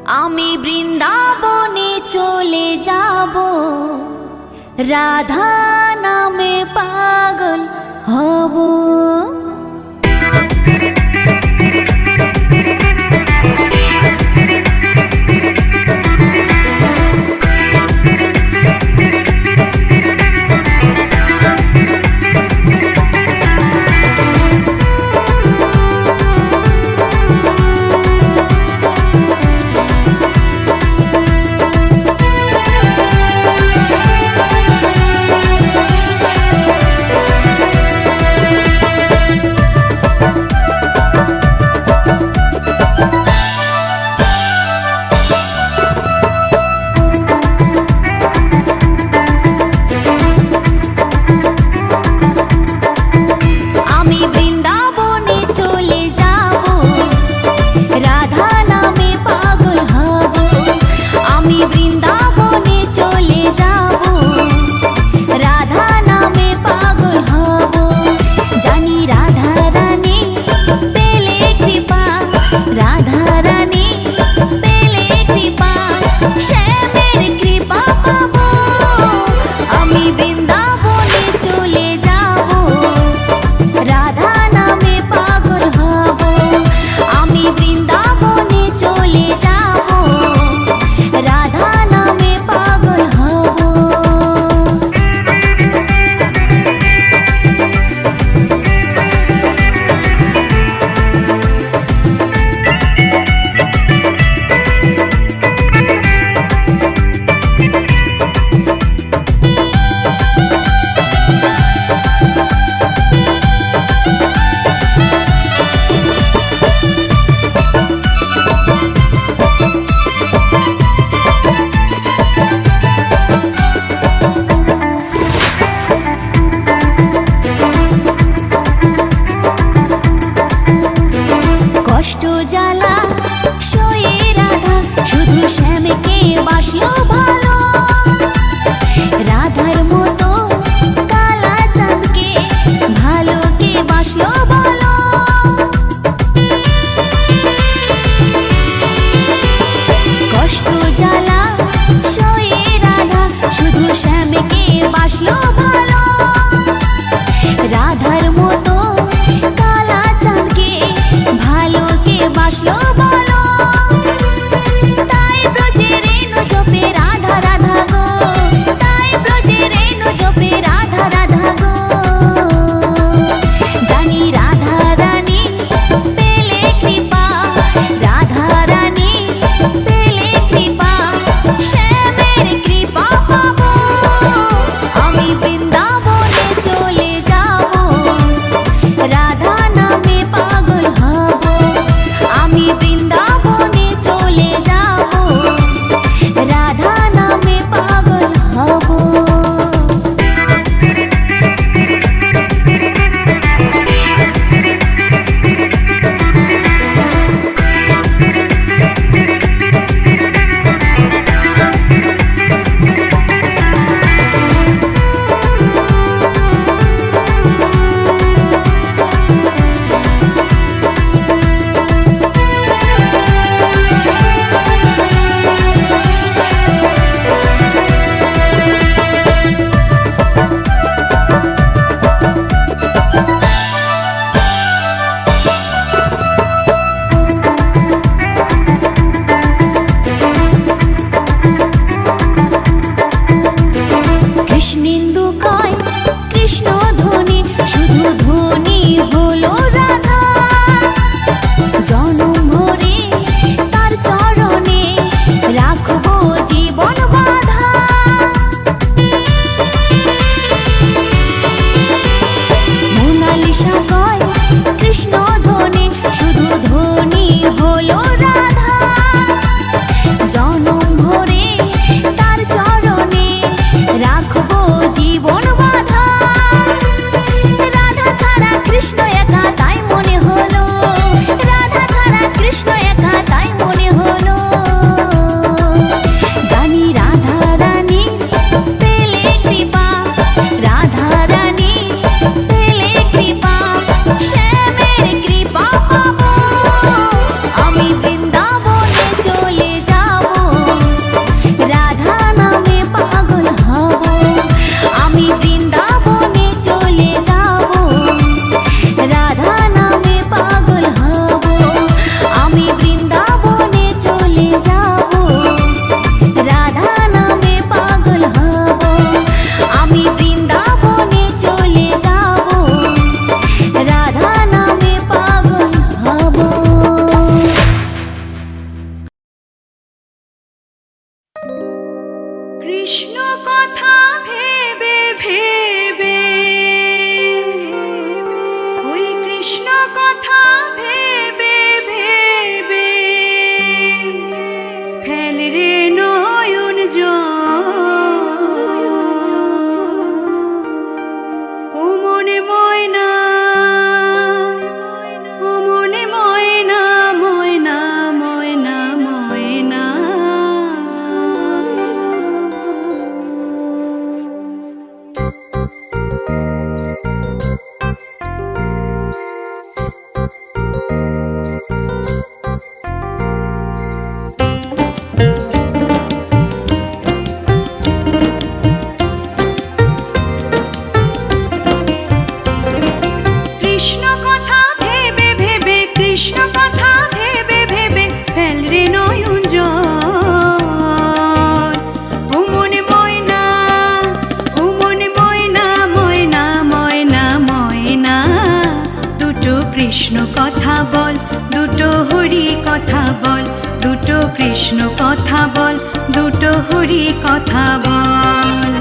আমি বৃন্দাবনে চলে যাব, রাধা নামে পাগল হব। কৃষ্ণ কথা বল, দুটো হরি কথা বল।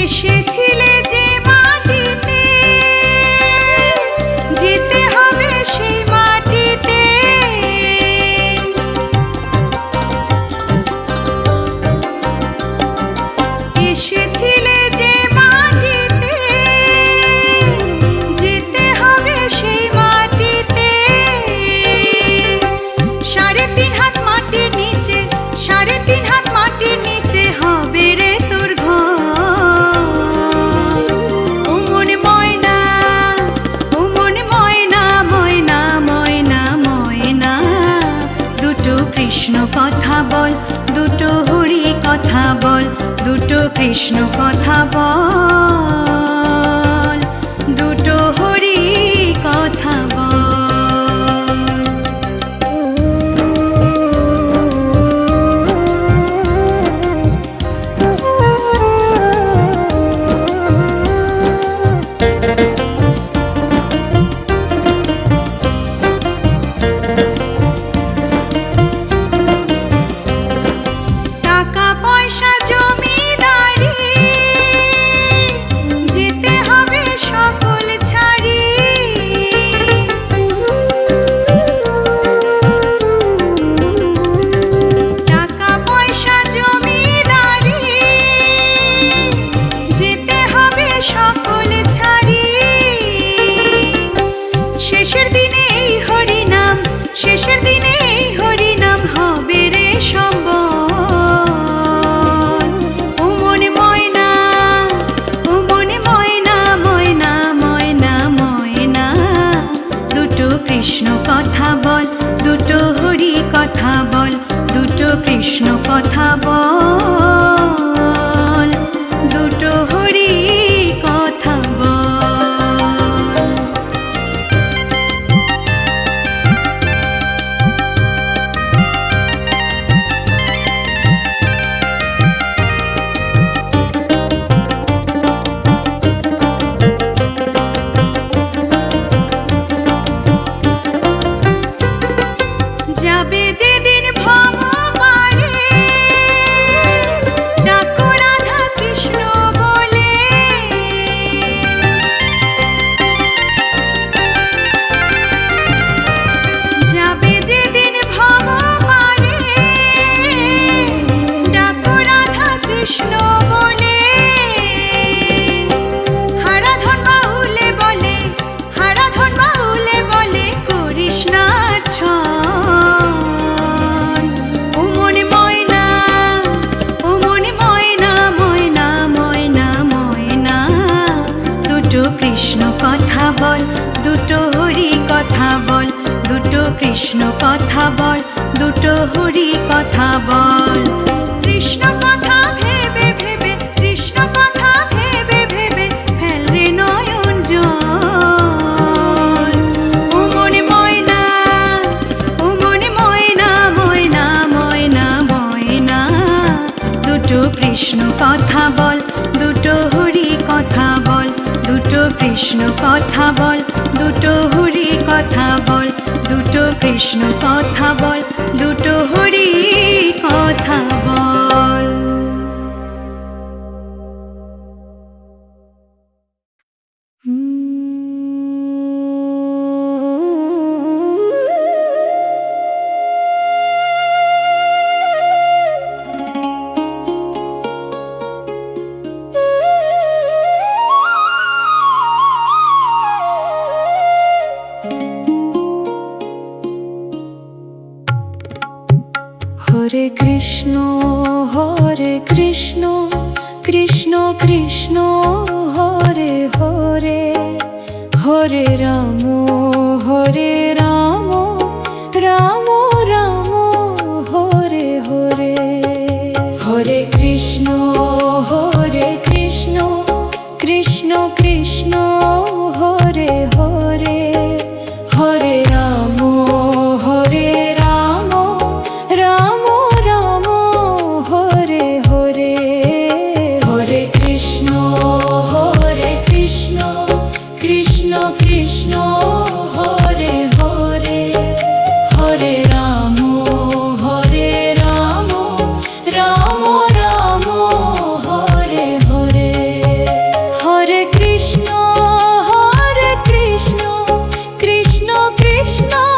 এসেছিলে যে মাটিতে, যেতে হবে সেই মাটিতে। এসেছিলে যে মাটিতে, যেতে হবে সেই মাটিতে। 3.5 হাত মাটির নিচে, 3.5 হাত মাটির নিচে হবে রে তোর ঘর। ও মনে ময়না, ও মনে ময়না, ময়না ময়না ময়না, দুটো কৃষ্ণ কথা বল, দুটো হরি কথা বল, দুটো কৃষ্ণ কথা বল, দুটো হরি কথা বল। টাকা পয়সা জমিদারি, যেতে হবে সকল ছাড়ি। টাকা পয়সা জমিদারি, যেতে হবে সকল ছাড়ি। শেষের দিনে এই হরিনাম, শেষের দিনে এই হরিনাম হবে রে সম্বল। ও মনে ময়না, ও মনে ময়না, ময়না ময়না ময়না, দুটো কৃষ্ণ কথা বল, দুটো হরি কথা বল, দুটো কৃষ্ণ কথা বল, দুটো হরি কথা বল। যাবে যেদিন ভব পারে, ডাকো রাধা কৃষ্ণ বলে। যাবে যেদিন ভব পারে, ডাকো রাধা কৃষ্ণ বলে। হারাধন বাহুলে বলে, হারাধন বাহুলে বলে, করিস না ছল। ও মনে ময়না, ও মনে ময়না, ময়না ময়না ময়না, দুটো কৃষ্ণ কথা বল, দুটো হরি কথা বল, দুটো কৃষ্ণ কথা বল, দুটো হরি কথা বল। কৃষ্ণ কথা ভেবে ভেবে, কৃষ্ণ কথা ভেবে ভেবে, ফেল রে নয়ন জল। ও মনে ময়না, ও মনে ময়না, ময়না ময়না ময়না, দুটো কৃষ্ণ কথা বল, দুটো হরি কথা বল, দুটো কৃষ্ণ কথা বল, দুটো হরি কথা বল, দুটো কৃষ্ণ কথা বল, দুটো হরি কথা বল। হরে কৃষ্ণ কৃষ্ণ কৃষ্ণ হরে হরে, হরে রাম রাম রাম হরে হরে। হরে কৃষ্ণ কৃষ্ণ কৃষ্ণ হরে হরে, হরে রাম কৃষ্ণ